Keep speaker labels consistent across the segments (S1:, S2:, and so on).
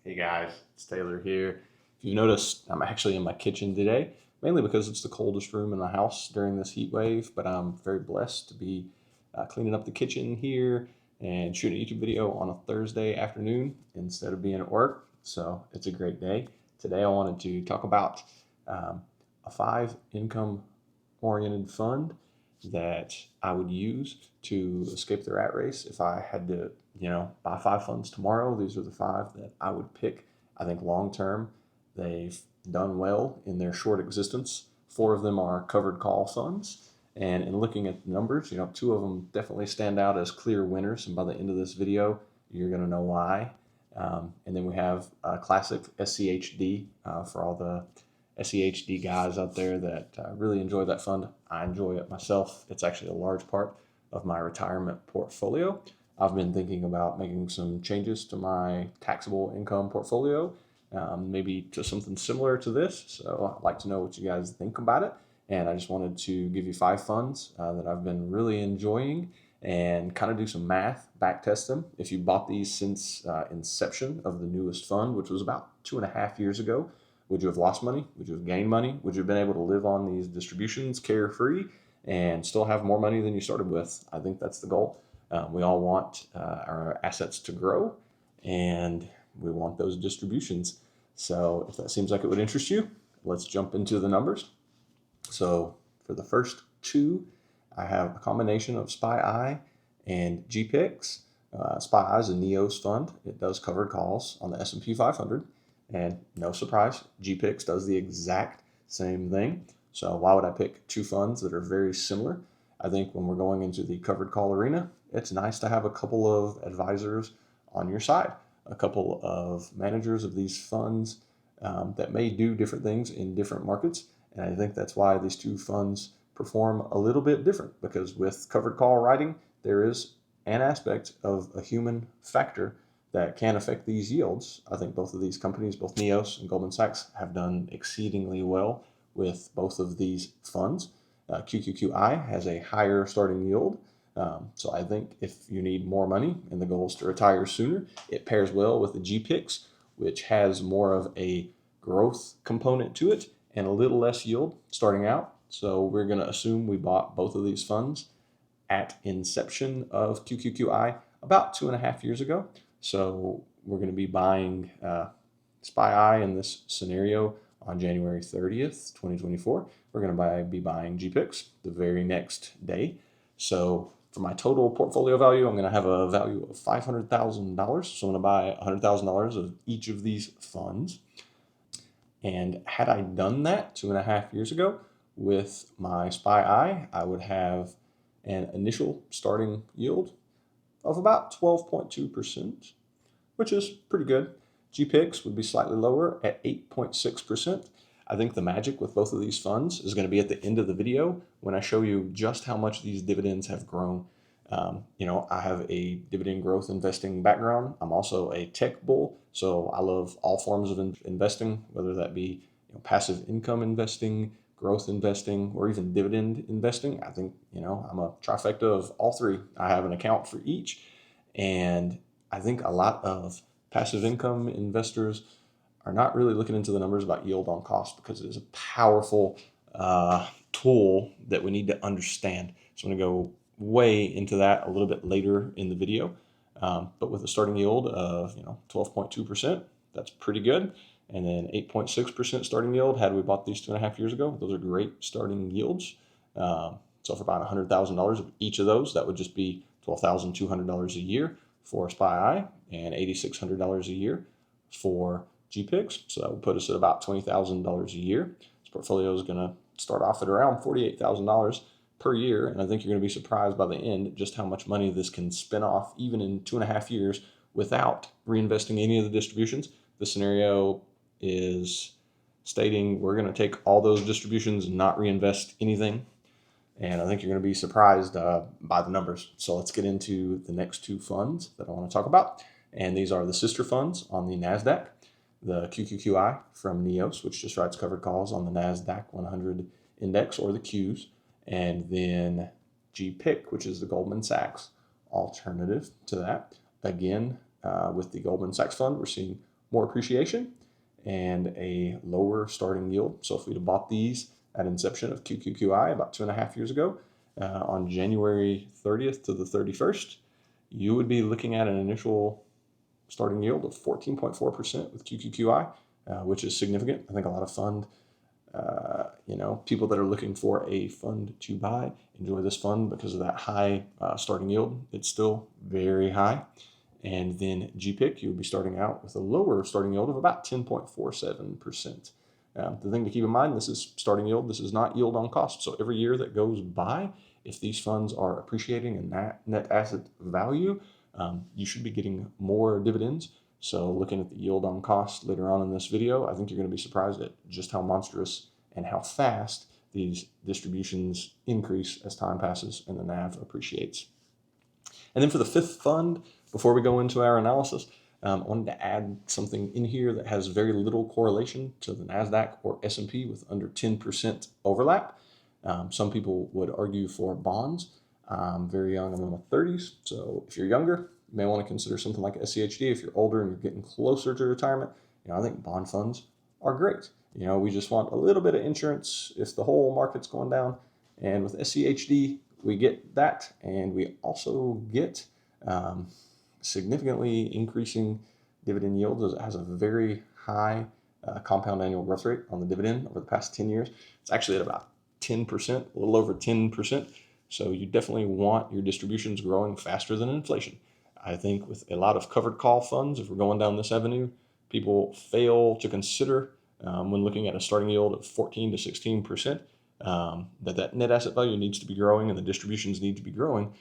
S1: Hey guys, it's Taylor here. If you noticed, I'm actually in my kitchen today, mainly because it's the coldest room in the house during this heat wave, but I'm very blessed to be cleaning up the kitchen here and shooting a YouTube video on a Thursday afternoon instead of being at work. So it's a great day. Today I wanted to talk about a 5 income oriented fund that I would use to escape the rat race if I had to, buy 5 funds tomorrow. These are the 5 that I would pick. I think long term, they've done well in their short existence. 4 of them are covered call funds. And in looking at the numbers, 2 of them definitely stand out as clear winners. And by the end of this video, you're going to know why. And then we have a classic SCHD for all the SCHD guys out there that really enjoy that fund. I enjoy it myself. It's actually a large part of my retirement portfolio. I've been thinking about making some changes to my taxable income portfolio, maybe to something similar to this. So I'd like to know what you guys think about it. And I just wanted to give you 5 funds that I've been really enjoying and kind of do some math, back test them. If you bought these since inception of the newest fund, which was about 2.5 years ago, would you have lost money? Would you have gained money? Would you have been able to live on these distributions carefree and still have more money than you started with? I think that's the goal. We all want our assets to grow, and we want those distributions. So if that seems like it would interest you, let's jump into the numbers. So for the first 2, I have a combination of SPYI and GPIX. SPYI is a NEOS fund. It does covered calls on the S&P 500. And no surprise, GPIX does the exact same thing. So why would I pick 2 funds that are very similar? I think when we're going into the covered call arena, it's nice to have a couple of advisors on your side, a couple of managers of these funds that may do different things in different markets. And I think that's why these 2 funds perform a little bit different, because with covered call writing, there is an aspect of a human factor that can affect these yields. I think both of these companies, both NEOS and Goldman Sachs, have done exceedingly well with both of these funds. QQQI has a higher starting yield. So I think if you need more money and the goal is to retire sooner, it pairs well with the GPIX, which has more of a growth component to it and a little less yield starting out. So we're going to assume we bought both of these funds at inception of QQQI about 2.5 years ago. So we're going to be buying SPYI in this scenario on January 30th, 2024. We're going to be buying GPIX the very next day. So for my total portfolio value, I'm going to have a value of $500,000. So I'm going to buy $100,000 of each of these funds. And had I done that 2.5 years ago with my SPYI, I would have an initial starting yield of about 12.2%, which is pretty good. GPIX would be slightly lower at 8.6%. I think the magic with both of these funds is going to be at the end of the video when I show you just how much these dividends have grown. I have a dividend growth investing background. I'm also a tech bull, so I love all forms of investing, whether that be passive income investing, growth investing, or even dividend investing. I think, I'm a trifecta of all 3. I have an account for each. And I think a lot of passive income investors are not really looking into the numbers about yield on cost, because it is a powerful tool that we need to understand. So I'm going to go way into that a little bit later in the video. But with a starting yield of 12.2%, that's pretty good. And then 8.6% starting yield had we bought these 2.5 years ago. Those are great starting yields. So for about $100,000 of each of those, that would just be $12,200 a year for SPYI and $8,600 a year for GPIX. So that would put us at about $20,000 a year. This portfolio is going to start off at around $48,000 per year. And I think you're going to be surprised by the end just how much money this can spin off, even in 2.5 years, without reinvesting any of the distributions. The scenario is stating we're going to take all those distributions and not reinvest anything. And I think you're going to be surprised by the numbers. So let's get into the next 2 funds that I want to talk about. And these are the sister funds on the NASDAQ, the QQQI from NEOS, which just writes covered calls on the NASDAQ 100 index, or the Qs, and then GPIQ, which is the Goldman Sachs alternative to that. Again, with the Goldman Sachs fund, we're seeing more appreciation and a lower starting yield. So if we'd have bought these at inception of QQQI about 2.5 years ago, on January 30th to the 31st, you would be looking at an initial starting yield of 14.4% with QQQI, which is significant. I think a lot of people that are looking for a fund to buy enjoy this fund because of that high starting yield. It's still very high. And then GPIQ, you would be starting out with a lower starting yield of about 10.47%. The thing to keep in mind, this is starting yield. This is not yield on cost. So every year that goes by, if these funds are appreciating in that net asset value, you should be getting more dividends. So looking at the yield on cost later on in this video, I think you're going to be surprised at just how monstrous and how fast these distributions increase as time passes and the NAV appreciates. And then for the fifth fund, before we go into our analysis, I wanted to add something in here that has very little correlation to the NASDAQ or S&P with under 10% overlap. Some people would argue for bonds. I'm very young, I'm in my 30s. So if you're younger, you may want to consider something like SCHD. If you're older and you're getting closer to retirement, I think bond funds are great. We just want a little bit of insurance if the whole market's going down. And with SCHD, we get that, and we also get significantly increasing dividend yields. It has a very high compound annual growth rate on the dividend over the past 10 years. It's actually at about 10%, a little over 10%. So you definitely want your distributions growing faster than inflation. I think with a lot of covered call funds, if we're going down this avenue, people fail to consider when looking at a starting yield of 14 to 16%, that net asset value needs to be growing and the distributions need to be growing.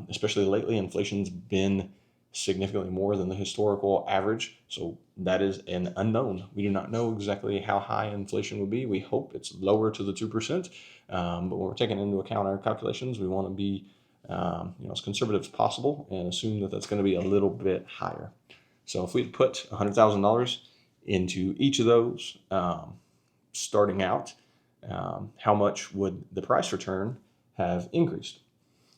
S1: Especially lately, inflation's been significantly more than the historical average. So that is an unknown. We do not know exactly how high inflation will be. We hope it's lower to the 2%. But when we're taking into account our calculations, we want to be as conservative as possible and assume that that's going to be a little bit higher. So if we put $100,000 into each of those starting out, how much would the price return have increased?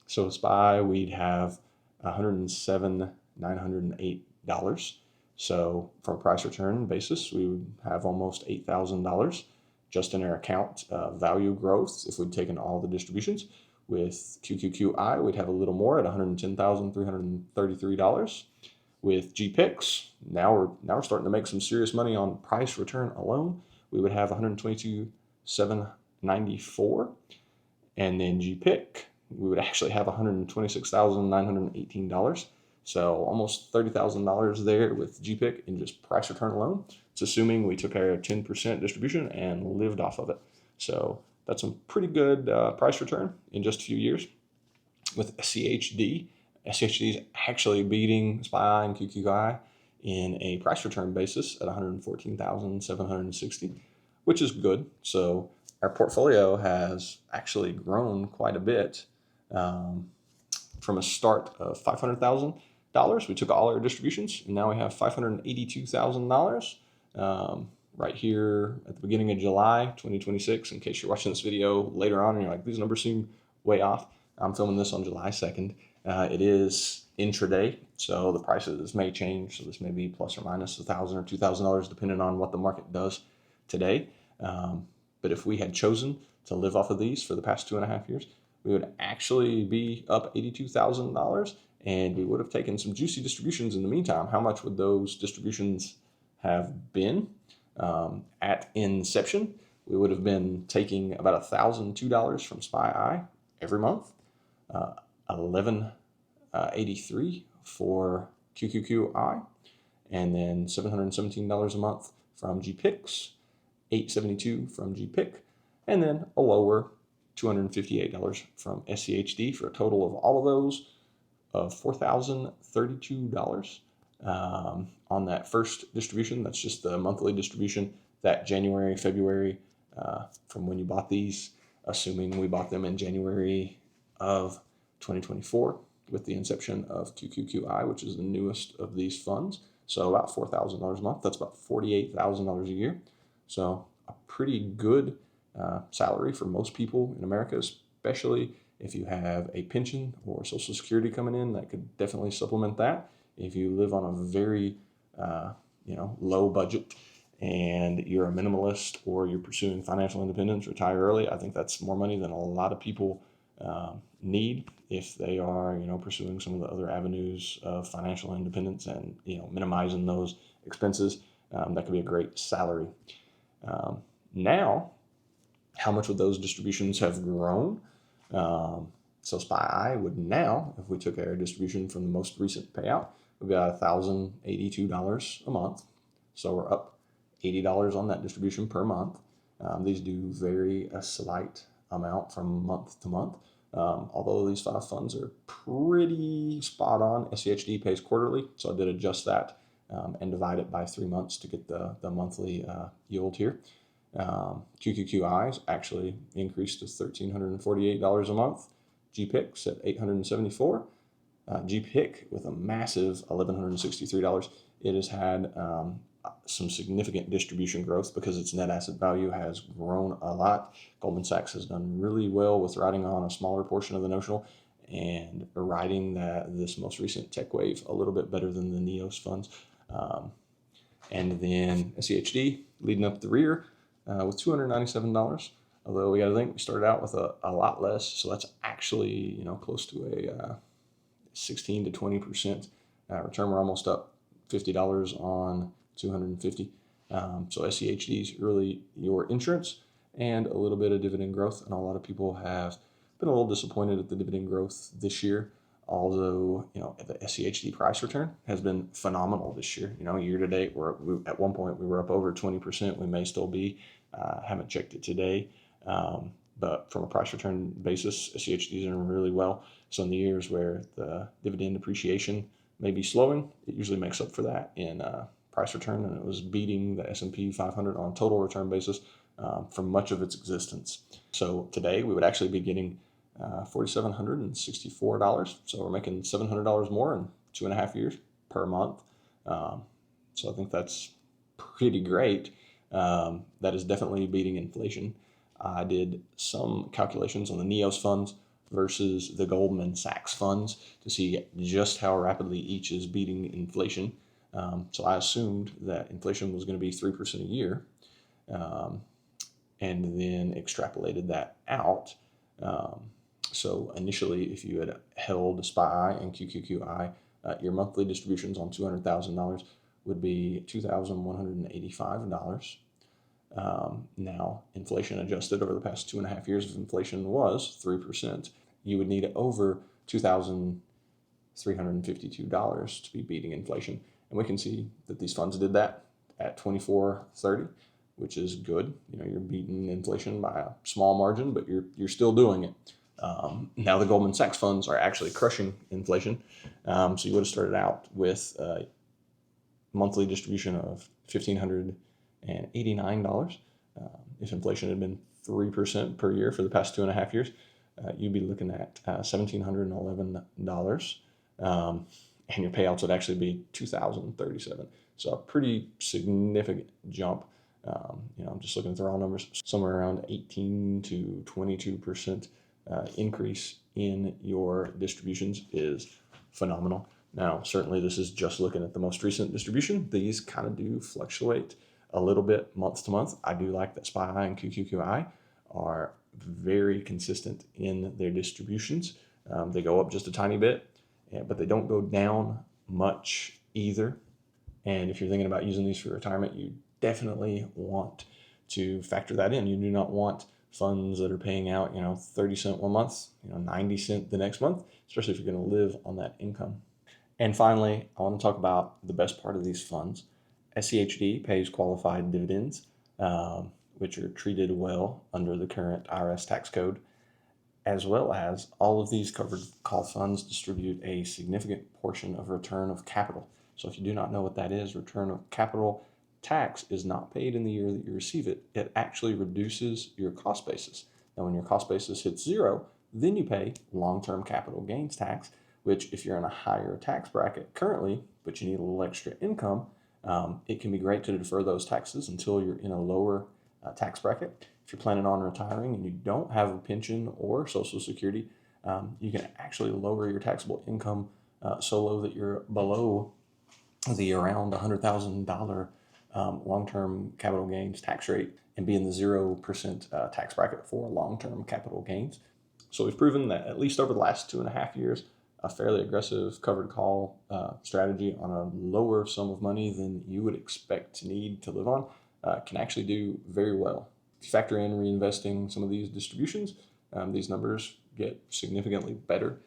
S1: So SPYI, we'd have $107,908. So from a price return basis, we would have almost $8,000 just in our account value growth if we'd taken all the distributions. With QQQI, we'd have a little more at $110,333. With GPIX, now we're starting to make some serious money on price return alone. We would have $122,794, and then GPIQ, we would actually have $126,918. So almost $30,000 there with GPIQ in just price return alone. It's assuming we took our 10% distribution and lived off of it. So that's some pretty good price return in just a few years. With SCHD is actually beating SPYI and QQQI in a price return basis at $114,760, which is good. So our portfolio has actually grown quite a bit from a start of $500,000. We took all our distributions, and now we have $582,000 right here at the beginning of July 2026. In case you're watching this video later on and you're like, these numbers seem way off. I'm filming this on July 2nd. It is intraday, so the prices may change. So this may be plus or minus $1,000 or $2,000 depending on what the market does today. But if we had chosen to live off of these for the past 2.5 years, we would actually be up $82,000, and we would have taken some juicy distributions in the meantime. How much would those distributions have been? At inception, we would have been taking about $1,002 from SPYI every month, $1,183 for QQQI, and then $717 a month from GPIX, $872 from GPIQ, and then a lower $258 from SCHD for a total of all of those of $4,032 on that first distribution. That's just the monthly distribution that January, February from when you bought these, assuming we bought them in January of 2024 with the inception of QQQI, which is the newest of these funds. So about $4,000 a month. That's about $48,000 a year. So a pretty good salary for most people in America, especially if you have a pension or Social Security coming in. That could definitely supplement that. If you live on a very low budget and you're a minimalist or you're pursuing financial independence, retire early, I think that's more money than a lot of people need if they are, pursuing some of the other avenues of financial independence and, minimizing those expenses. That could be a great salary. Now, how much would those distributions have grown? So SPYI would now, if we took our distribution from the most recent payout, we've got $1,082 a month. So we're up $80 on that distribution per month. These do vary a slight amount from month to month. Although these 5 funds are pretty spot on. SCHD pays quarterly, so I did adjust that and divide it by 3 months to get the monthly yield here. QQQIs actually increased to $1,348 a month. GPIX at $874. GPIQ with a massive $1,163. It has had some significant distribution growth because its net asset value has grown a lot. Goldman Sachs has done really well with riding on a smaller portion of the notional and riding this most recent tech wave a little bit better than the NEOS funds. And then SCHD leading up the rear with $297. Although we got to think we started out with a lot less, so that's actually close to a 16 to 20% return. We're almost up $50 on 250. So SCHD is really your insurance and a little bit of dividend growth. And a lot of people have been a little disappointed at the dividend growth this year. Although, the SCHD price return has been phenomenal this year. Year to date, at one point we were up over 20%. We may still be. Haven't checked it today. But from a price return basis, SCHD is doing really well. So in the years where the dividend appreciation may be slowing, it usually makes up for that in price return, and it was beating the S&P 500 on a total return basis for much of its existence. So today we would actually be getting $4,764. So we're making $700 more in 2.5 years per month. So I think that's pretty great. That is definitely beating inflation. I did some calculations on the NEOS funds versus the Goldman Sachs funds to see just how rapidly each is beating inflation. So I assumed that inflation was going to be 3% a year, and then extrapolated that out. So initially, if you had held SPYI and QQQI, your monthly distributions on $200,000 would be $2,185. Now, inflation adjusted over the past 2.5 years, if inflation was 3%, you would need over $2,352 to be beating inflation. And we can see that these funds did that at 24.30, which is good. You're beating inflation by a small margin, but you're still doing it. Now the Goldman Sachs funds are actually crushing inflation. So you would have started out with a monthly distribution of $1,589. If inflation had been 3% per year for the past 2.5 years, you'd be looking at $1,711. And your payouts would actually be $2,037. So a pretty significant jump. I'm just looking at the raw numbers, somewhere around 18 to 22% increase in your distributions is phenomenal. Now, certainly this is just looking at the most recent distribution. These kind of do fluctuate a little bit month to month. I do like that SPYI and QQQI are very consistent in their distributions. They go up just a tiny bit, but they don't go down much either. And if you're thinking about using these for retirement, you definitely want to factor that in. You do not want funds that are paying out, 30 cents one month, 90 cents the next month, especially if you're going to live on that income. And finally, I want to talk about the best part of these funds. SCHD pays qualified dividends, which are treated well under the current IRS tax code, as well as all of these covered call funds distribute a significant portion of return of capital. So if you do not know what that is, return of capital tax is not paid in the year that you receive it. It actually reduces your cost basis. Now, when your cost basis hits zero, then you pay long-term capital gains tax, which if you're in a higher tax bracket currently, but you need a little extra income, it can be great to defer those taxes until you're in a lower tax bracket. If you're planning on retiring and you don't have a pension or Social Security, you can actually lower your taxable income so low that you're below the around $100,000 long-term capital gains tax rate and be in the 0% tax bracket for long-term capital gains. So we've proven that at least over the last 2.5 years, a fairly aggressive covered call strategy on a lower sum of money than you would expect to need to live on can actually do very well. If you factor in reinvesting some of these distributions, these numbers get significantly better.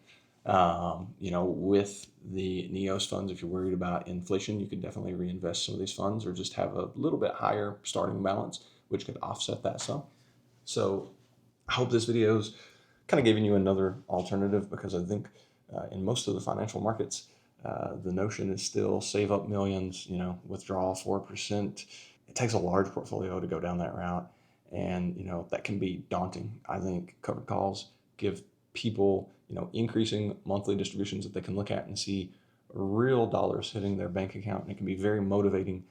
S1: With the NEOS funds, if you're worried about inflation, you could definitely reinvest some of these funds or just have a little bit higher starting balance, which could offset that sum. So I hope this video's kind of giving you another alternative, because I think in most of the financial markets, the notion is still save up millions, withdraw 4%. It takes a large portfolio to go down that route. And, that can be daunting. I think covered calls give people, increasing monthly distributions that they can look at and see real dollars hitting their bank account. And it can be very motivating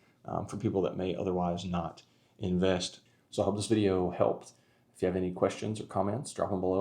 S1: for people that may otherwise not invest. So I hope this video helped. If you have any questions or comments, drop them below.